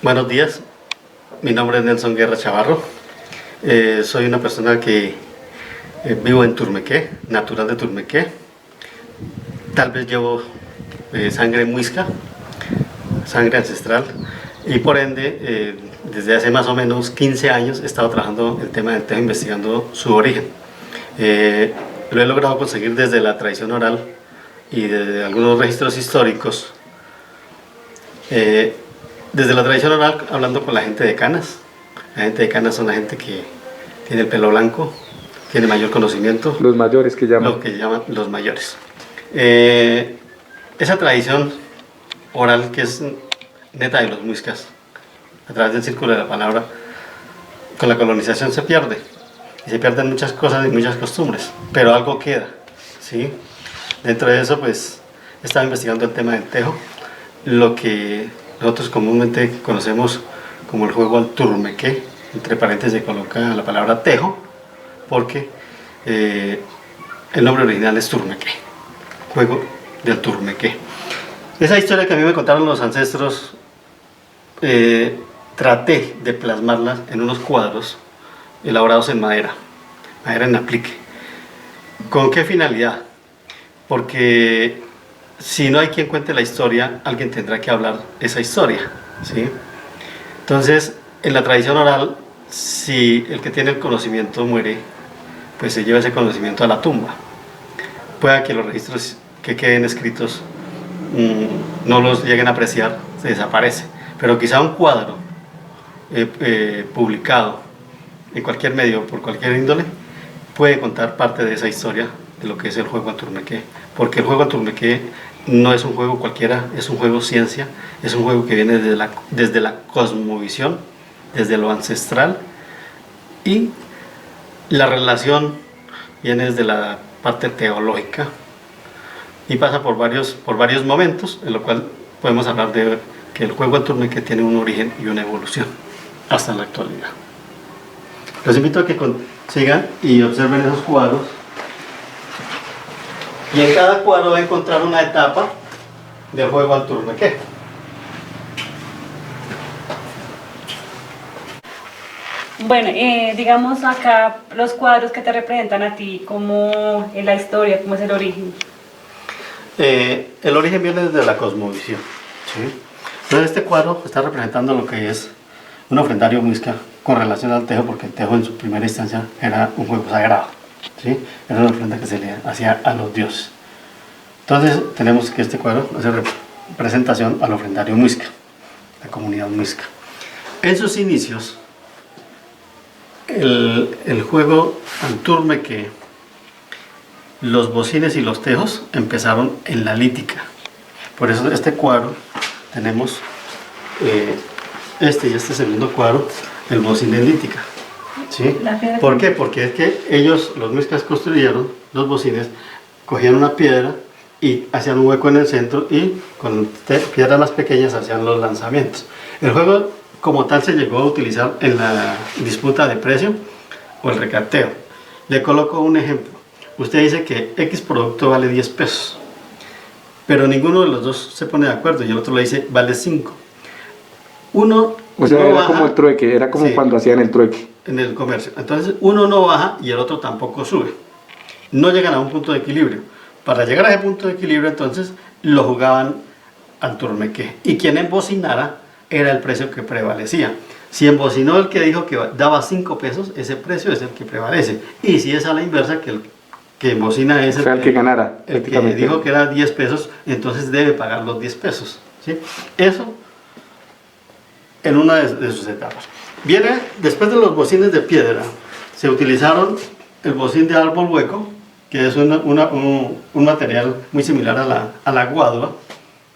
Buenos días, mi nombre es Nelson Guerra Chavarro. Soy una persona que vivo en Turmequé, natural de Turmequé. Tal vez llevo sangre muisca, sangre ancestral, y por ende, desde hace más o menos 15 años he estado trabajando el tema del tejo, investigando su origen. Lo he logrado conseguir desde la tradición oral y desde algunos registros históricos. Desde la tradición oral, hablando con la gente de Canas. La gente de Canas son la gente que tiene el pelo blanco, tiene mayor conocimiento. Los mayores que llaman. Lo que llaman los mayores. Esa tradición oral que es neta de los muiscas, a través del círculo de la palabra, con la colonización se pierde. Y se pierden muchas cosas y muchas costumbres, pero algo queda, ¿sí? Dentro de eso, pues, he estado investigando el tema del tejo, lo que nosotros comúnmente conocemos como el juego al turmequé. Entre paréntesis se coloca la palabra tejo, porque el nombre original es turmequé, juego del turmequé. Esa historia que a mí me contaron los ancestros, traté de plasmarla en unos cuadros elaborados en madera en aplique. ¿Con qué finalidad? Porque si no hay quien cuente la historia, alguien tendrá que hablar esa historia, ¿sí? Entonces, en la tradición oral, si el que tiene el conocimiento muere, pues se lleva ese conocimiento a la tumba. Pueda que los registros que queden escritos no los lleguen a apreciar, se desaparece. Pero quizá un cuadro publicado en cualquier medio, por cualquier índole, puede contar parte de esa historia de lo que es el juego a turmequé. Porque el juego a turmequé no es un juego cualquiera, es un juego ciencia, es un juego que viene desde la cosmovisión, desde lo ancestral, y la relación viene desde la parte teológica y pasa por varios momentos, en lo cual podemos hablar de que el juego a turmequé tiene un origen y una evolución hasta la actualidad. Los invito a que sigan y observen esos cuadros. Y en cada cuadro va a encontrar una etapa del juego al turmequé. Bueno, digamos acá los cuadros que te representan a ti, ¿cómo es la historia, cómo es el origen? El origen viene desde la cosmovisión, ¿sí? Entonces este cuadro está representando lo que es un ofrendario muisca con relación al tejo, porque el tejo en su primera instancia era un juego sagrado, ¿sí? Era una ofrenda que se le hacía a los dioses. Entonces tenemos que este cuadro hace representación al ofrendario muisca, la comunidad muisca. En sus inicios, el juego al turmequé, los bocines y los tejos empezaron en la lítica. Por eso este cuadro tenemos este y este segundo cuadro, el bocín en lítica, ¿sí? ¿Por qué? Porque es que ellos, los muiscas, construyeron los bocines, cogían una piedra y hacían un hueco en el centro y con piedras más pequeñas hacían los lanzamientos. El juego como tal se llegó a utilizar en la disputa de precio o el recateo. Le coloco un ejemplo. Usted dice que X producto vale 10 pesos, pero ninguno de los dos se pone de acuerdo y el otro le dice vale 5. Uno o sea, no era baja, como el trueque, era como sí, cuando hacían el trueque. en el comercio. Entonces uno no baja y el otro tampoco sube. No llegan a un punto de equilibrio. Para llegar a ese punto de equilibrio, entonces lo jugaban al turmequé. Y quien embocinara era el precio que prevalecía. Si embocinó el que dijo que daba 5 pesos, ese precio es el que prevalece. Y si es a la inversa, que el que embocina es el que ganara. El que dijo que era 10 pesos, entonces debe pagar los 10 pesos. ¿Sí? Eso en una de sus etapas. Viene, después de los bocines de piedra, se utilizaron el bocín de árbol hueco, que es un material muy similar a la guadua,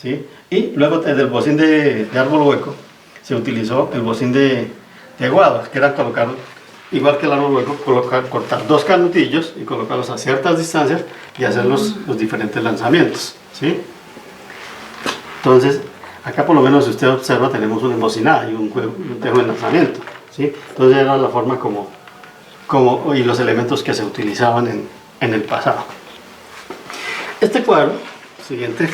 ¿sí? Y luego desde el bocín de árbol hueco se utilizó el bocín de guadua, que era colocar, igual que el árbol hueco, cortar dos canutillos y colocarlos a ciertas distancias y hacer los diferentes lanzamientos, ¿sí? Entonces, acá por lo menos si usted observa tenemos una embocinada y un tejo de lanzamiento, ¿sí? Entonces era la forma y los elementos que se utilizaban en el pasado. Este cuadro siguiente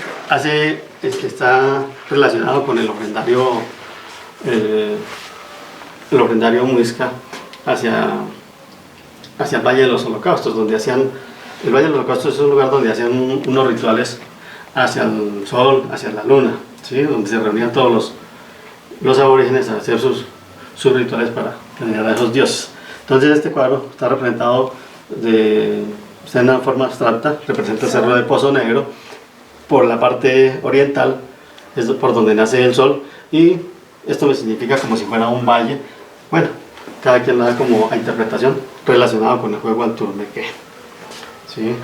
está relacionado con el ofrendario el ofrendario muisca hacia el Valle de los Holocaustos, donde hacían, el Valle de los Holocaustos es un lugar donde hacían unos rituales hacia el sol, hacia la luna, ¿sí? Donde se reunían todos los aborígenes a hacer sus rituales para venerar a esos dioses. Entonces este cuadro está representado está en una forma abstracta, representa el Cerro de Pozo Negro, por la parte oriental, es por donde nace el sol, y esto me significa como si fuera un valle. Bueno, cada quien lo da como a interpretación relacionado con el juego al turmeque. ¿Sí?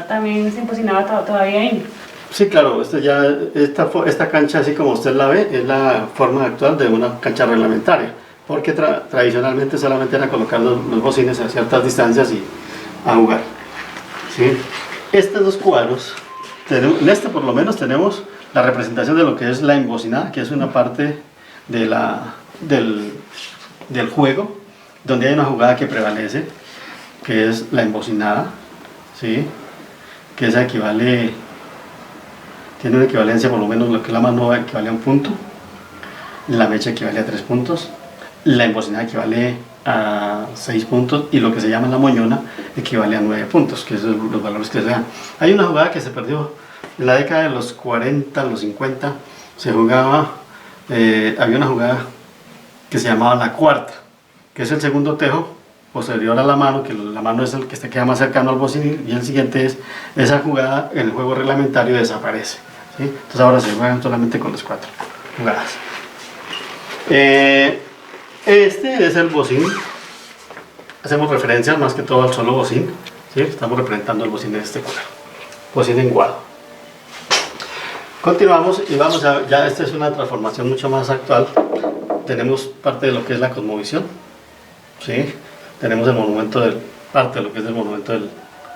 También se imposicionaba todavía ahí. Sí, claro, esta cancha, así como usted la ve, es la forma actual de una cancha reglamentaria, porque tradicionalmente solamente era colocar los bocines a ciertas distancias y a jugar. ¿Sí? Estos dos cuadros, en este por lo menos tenemos la representación de lo que es la embocinada, que es una parte del juego, donde hay una jugada que prevalece, que es la embocinada, ¿sí? Que esa tiene una equivalencia, por lo menos lo que es la mano equivale a 1 punto, la mecha equivale a 3 puntos, la embocinada equivale a 6 puntos y lo que se llama la moñona equivale a 9 puntos, que son los valores que se dan. Hay una jugada que se perdió en la década de los 40, los 50, se jugaba, había una jugada que se llamaba la cuarta, que es el segundo tejo posterior a la mano, que la mano es el que se queda más cercano al bocín, y el siguiente es esa jugada en el juego reglamentario desaparece, ¿sí? Entonces ahora se juegan solamente con las 4 jugadas. Este es el bocín, hacemos referencia más que todo al solo bocín, ¿sí? Estamos representando el bocín de este cuadro, bocín en guado. Continuamos y vamos ya esta es una transformación mucho más actual. Tenemos parte de lo que es la cosmovisión, ¿sí? Tenemos el monumento parte de lo que es el monumento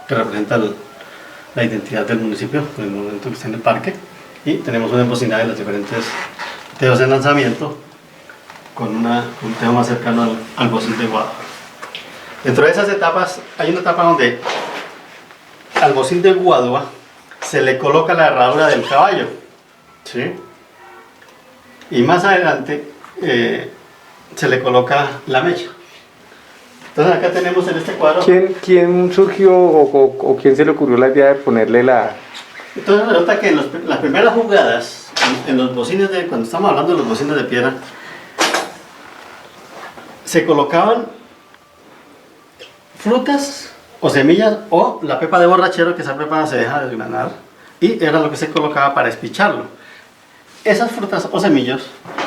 que representa la identidad del municipio, el monumento que está en el parque, y tenemos una embocinada de los diferentes teos de lanzamiento con un teo más cercano al bocín de guado. Dentro de esas etapas hay una etapa donde al bocín de guadua se le coloca la herradura del caballo, ¿sí? Y más adelante se le coloca la mecha. Entonces acá tenemos en este cuadro. ¿Quién surgió o quién se le ocurrió la idea de ponerle la...? Entonces resulta que las primeras jugadas, en los bocines cuando estamos hablando de los bocines de piedra, se colocaban frutas o semillas o la pepa de borrachero, que esa pepa se deja desgranar, y era lo que se colocaba para espicharlo. Esas frutas o semillas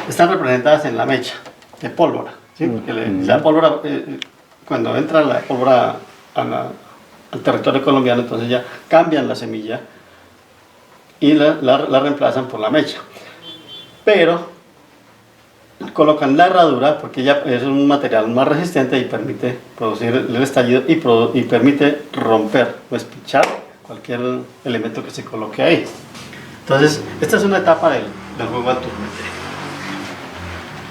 están representadas en la mecha de pólvora, ¿sí? Porque la pólvora, cuando entra la pólvora al territorio colombiano, entonces ya cambian la semilla y la reemplazan por la mecha. Pero colocan la herradura porque ya es un material más resistente y permite producir el estallido y permite romper o espichar cualquier elemento que se coloque ahí. Entonces, esta es una etapa del juego al turmete.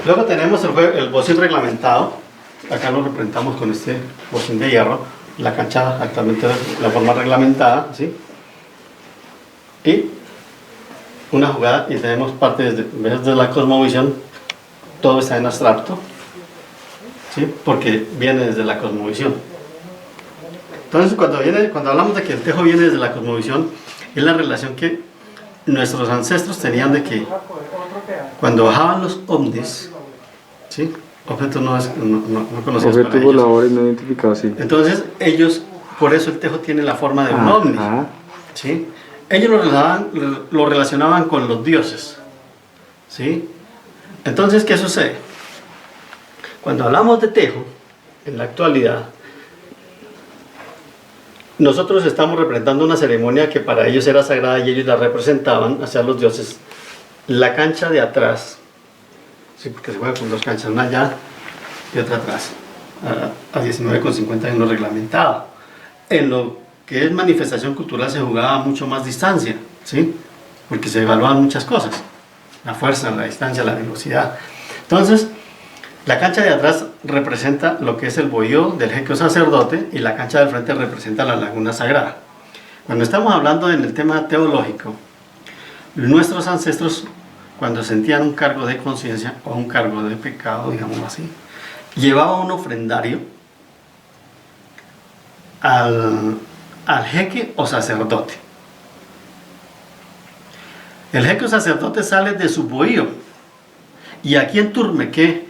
Luego tenemos el bocín reglamentado. Acá lo representamos con este bocín de hierro. La cancha actualmente es la forma reglamentada, ¿sí? Y una jugada, y tenemos parte desde la cosmovisión. Todo está en abstracto, ¿sí? Porque viene desde la cosmovisión. Entonces, cuando hablamos de que el tejo viene desde la cosmovisión, es la relación que nuestros ancestros tenían de que cuando bajaban los ovnis, ¿sí? Objetos no conocidos para Objetos ellos. voladores no identificados, sí. Entonces, ellos, por eso el tejo tiene la forma de un ovni, ¿sí? Ellos lo relacionaban con los dioses, ¿sí? Entonces, ¿qué sucede? Cuando hablamos de tejo, en la actualidad, nosotros estamos representando una ceremonia que para ellos era sagrada y ellos la representaban hacia los dioses. La cancha de atrás, sí, porque se juega con 2 canchas, una allá y otra atrás, a 19,50 en lo reglamentado. En lo que es manifestación cultural se jugaba a mucho más distancia, ¿sí? Porque se evaluaban muchas cosas. La fuerza, la distancia, la velocidad. Entonces, la cancha de atrás representa lo que es el bohío del jeque sacerdote y la cancha del frente representa la laguna sagrada. Cuando estamos hablando en el tema teológico, nuestros ancestros cuando sentían un cargo de conciencia o un cargo de pecado, digamos así, llevaba un ofrendario al jeque o sacerdote. El jeque o sacerdote sale de su bohío, y aquí en Turmequé,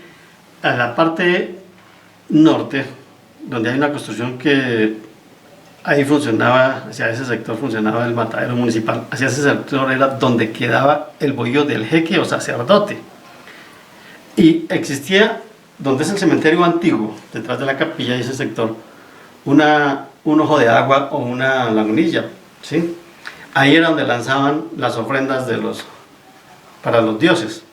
a la parte norte, donde hay una construcción que ahí funcionaba, hacia ese sector funcionaba el matadero municipal, hacia ese sector era donde quedaba el bohío del jeque o sacerdote. Y existía, donde es el cementerio antiguo, detrás de la capilla y ese sector, un ojo de agua o una lagunilla, ¿sí? Ahí era donde lanzaban las ofrendas para los dioses.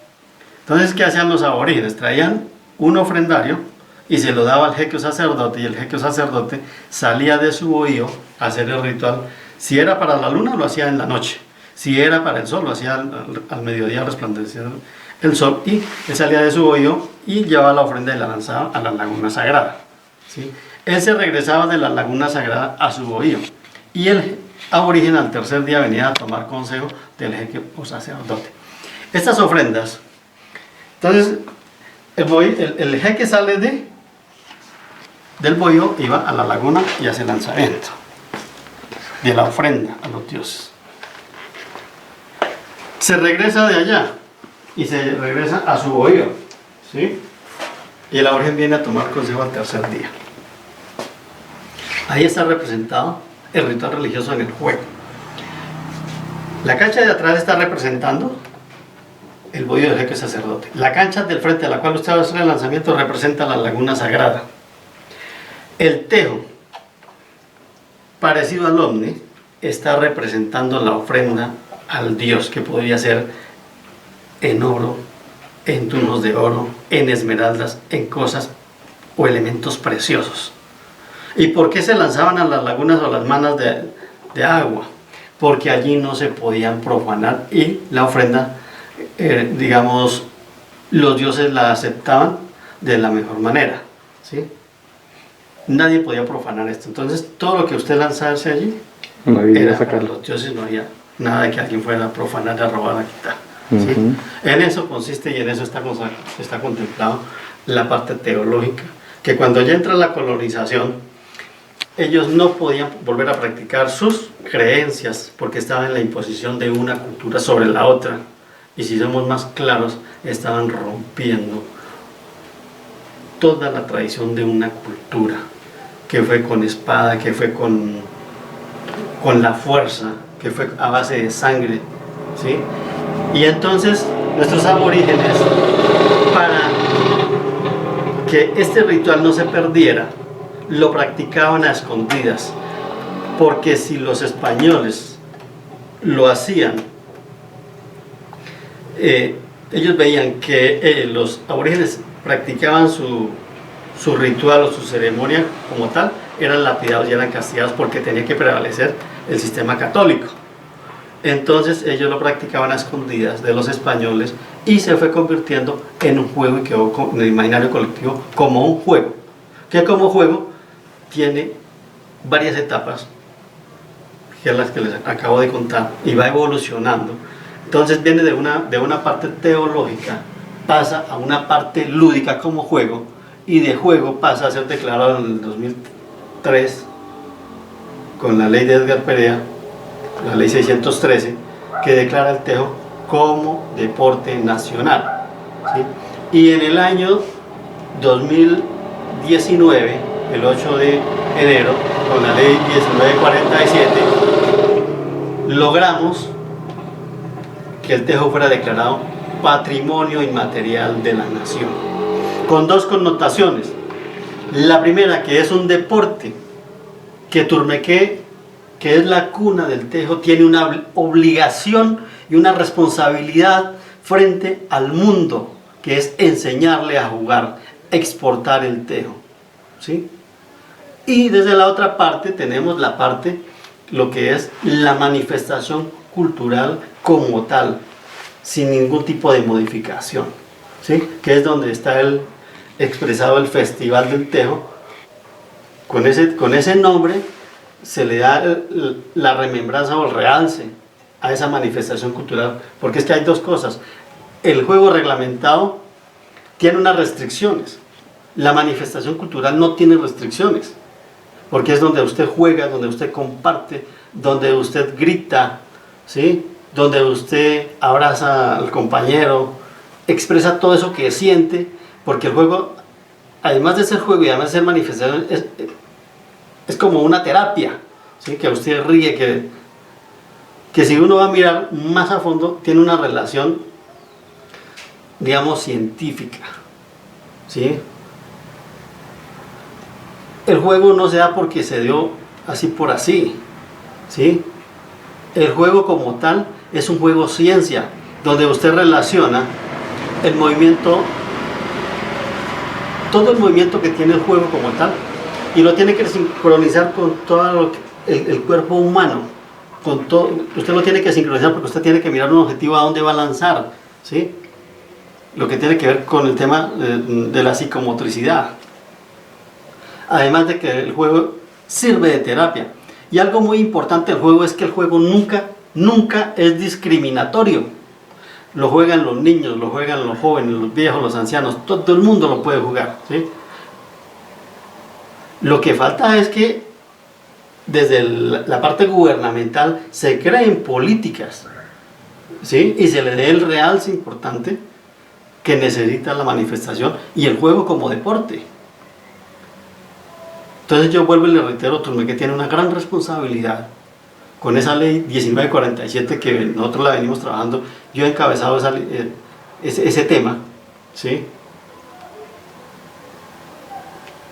Entonces, ¿qué hacían los aborígenes? Traían un ofrendario y se lo daba al jeque o sacerdote, y el jeque o sacerdote salía de su bohío a hacer el ritual. Si era para la luna, lo hacía en la noche. Si era para el sol, lo hacía al mediodía, resplandecer el sol, y él salía de su bohío y llevaba la ofrenda y la lanzaba a la laguna sagrada, ¿sí? Él se regresaba de la laguna sagrada a su bohío, y el aborigen al tercer día venía a tomar consejo del jeque o sacerdote. Estas ofrendas, entonces, el jeque sale del bohío, iba a la laguna y hace el lanzamiento de la ofrenda a los dioses. Se regresa de allá y se regresa a su bohío, ¿sí? Y el aborigen viene a tomar consejo al tercer día. Ahí está representado el ritual religioso en el juego. La cancha de atrás está representando el bohío del jeque sacerdote. La cancha del frente, a la cual usted va a hacer el lanzamiento, representa la laguna sagrada. El tejo, parecido al ovni, está representando la ofrenda al dios, que podría ser en oro, en tunos de oro, en esmeraldas, en cosas o elementos preciosos. ¿Y por qué se lanzaban a las lagunas o a las manas de agua? Porque allí no se podían profanar, y la ofrenda, digamos, los dioses la aceptaban de la mejor manera, ¿sí? Nadie podía profanar esto. Entonces, todo lo que usted lanzase allí era para los dioses, no había nada de que alguien fuera a profanar, a robar, a quitar, ¿sí? En eso consiste, y en eso está contemplado la parte teológica, que cuando ya entra la colonización, ellos no podían volver a practicar sus creencias porque estaban en la imposición de una cultura sobre la otra. Y si somos más claros, estaban rompiendo toda la tradición de una cultura, que fue con espada, que fue con la fuerza, que fue a base de sangre, ¿sí? Y entonces nuestros aborígenes, para que este ritual no se perdiera, lo practicaban a escondidas, porque si los españoles lo hacían, ellos veían que los aborígenes practicaban su ritual o su ceremonia como tal, eran lapidados y eran castigados porque tenía que prevalecer el sistema católico. Entonces ellos lo practicaban a escondidas de los españoles, y se fue convirtiendo en un juego y quedó en el imaginario colectivo como un juego, que como juego tiene varias etapas, que es las que les acabo de contar, y va evolucionando. Entonces viene de una parte teológica, pasa a una parte lúdica como juego, y de juego pasa a ser declarado en el 2003 con la ley de Edgar Perea, la ley 613, que declara el tejo como deporte nacional, ¿sí? Y en el año 2019, el 8 de enero, con la ley 1947, logramos que el tejo fuera declarado patrimonio inmaterial de la nación, con dos connotaciones. La primera, que es un deporte, que Turmequé, que es la cuna del tejo, tiene una obligación y una responsabilidad frente al mundo, que es enseñarle a jugar, exportar el tejo, ¿sí? Y desde la otra parte tenemos la parte, lo que es la manifestación cultural como tal, sin ningún tipo de modificación, ¿sí? Que es donde está expresado el Festival del Tejo. Con ese nombre se le da la remembranza o el realce a esa manifestación cultural, porque es que hay dos cosas: el juego reglamentado tiene unas restricciones. La manifestación cultural no tiene restricciones, porque es donde usted juega, donde usted comparte, donde usted grita, ¿sí? Donde usted abraza al compañero, expresa todo eso que siente, porque el juego, además de ser juego y además de ser manifestación, es como una terapia, ¿sí? Que usted ríe, que si uno va a mirar más a fondo, tiene una relación, digamos, científica, ¿sí? El juego no se da porque se dio así por así, ¿sí? El juego como tal es un juego ciencia, donde usted relaciona el movimiento, todo el movimiento que tiene el juego como tal, y lo tiene que sincronizar con todo el cuerpo humano, con todo, usted lo tiene que sincronizar porque usted tiene que mirar un objetivo a dónde va a lanzar, ¿sí? Lo que tiene que ver con el tema de la psicomotricidad. Además de que el juego sirve de terapia. Y algo muy importante del juego es que el juego nunca es discriminatorio. Lo juegan los niños, lo juegan los jóvenes, los viejos, los ancianos, todo el mundo lo puede jugar, ¿sí? Lo que falta es que desde la parte gubernamental se creen políticas, ¿sí? Y se le dé el realce importante que necesita la manifestación y el juego como deporte. Entonces yo vuelvo y le reitero, Turmequé tiene una gran responsabilidad con esa ley 1947 que nosotros la venimos trabajando. Yo he encabezado ese tema, ¿sí?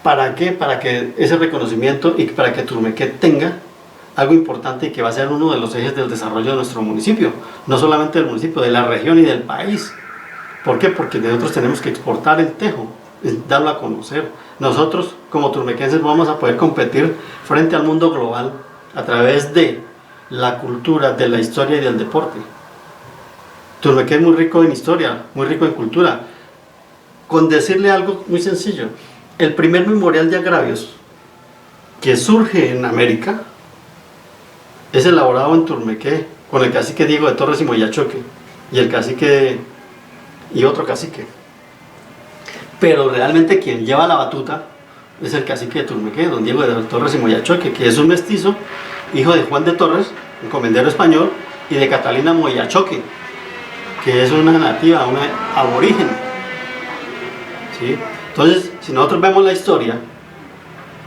¿Para qué? Para que ese reconocimiento y para que Turmequé tenga algo importante y que va a ser uno de los ejes del desarrollo de nuestro municipio, no solamente del municipio, de la región y del país. ¿Por qué? Porque nosotros tenemos que exportar el tejo, darlo a conocer. Nosotros, como turmequenses, vamos a poder competir frente al mundo global a través de la cultura, de la historia y del deporte. Turmequé es muy rico en historia, muy rico en cultura. Con decirle algo muy sencillo, el primer memorial de agravios que surge en América es elaborado en Turmequé con el cacique Diego de Torres y Moyachoque y el cacique y otro cacique. Pero realmente quien lleva la batuta es el cacique de Turmequé, don Diego de Torres y Moyachoque, que es un mestizo, hijo de Juan de Torres, un comendero español, y de Catalina Moyachoque, que es una nativa, una aborigen, ¿sí? Entonces, si nosotros vemos la historia,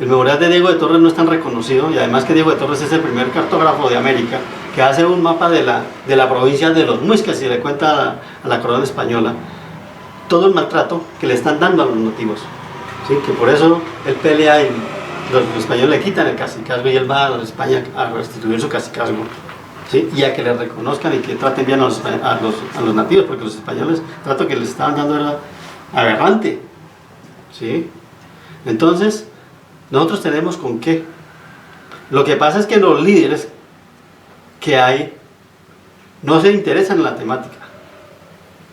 el memorial de Diego de Torres no es tan reconocido, y además que Diego de Torres es el primer cartógrafo de América que hace un mapa de la provincia de los Muiscas, si le cuenta a la corona española todo el maltrato que le están dando a los nativos, ¿sí? Que por eso él pelea y los españoles le quitan el cacicazgo y él va a España a restituir su cacicazgo, ¿sí? Y a que le reconozcan y que traten bien a los nativos, porque los españoles trato que les estaban dando era aberrante, ¿sí? Entonces nosotros tenemos con qué. Lo que pasa es que los líderes que hay no se interesan en la temática,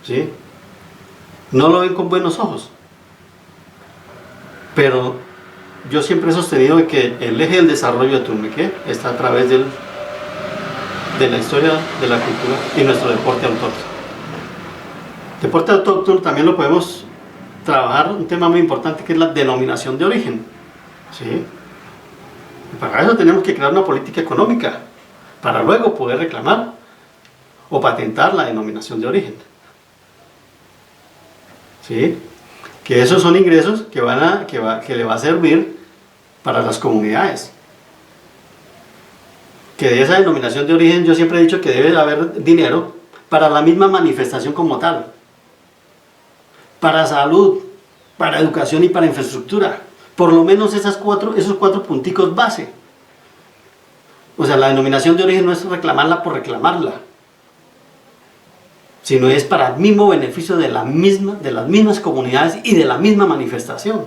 ¿sí? No lo ven con buenos ojos. Pero yo siempre he sostenido que el eje del desarrollo de Turmequé está a través de la historia, de la cultura y nuestro deporte autóctono. Deporte autóctono también lo podemos trabajar, un tema muy importante que es la denominación de origen, ¿sí? Y para eso tenemos que crear una política económica para luego poder reclamar o patentar la denominación de origen, ¿sí? Que esos son ingresos que le va a servir para las comunidades. Que de esa denominación de origen yo siempre he dicho que debe haber dinero para la misma manifestación como tal, para salud, para educación y para infraestructura, por lo menos esos cuatro punticos base. O sea, la denominación de origen no es reclamarla por reclamarla, sino es para el mismo beneficio de las mismas comunidades y de la misma manifestación.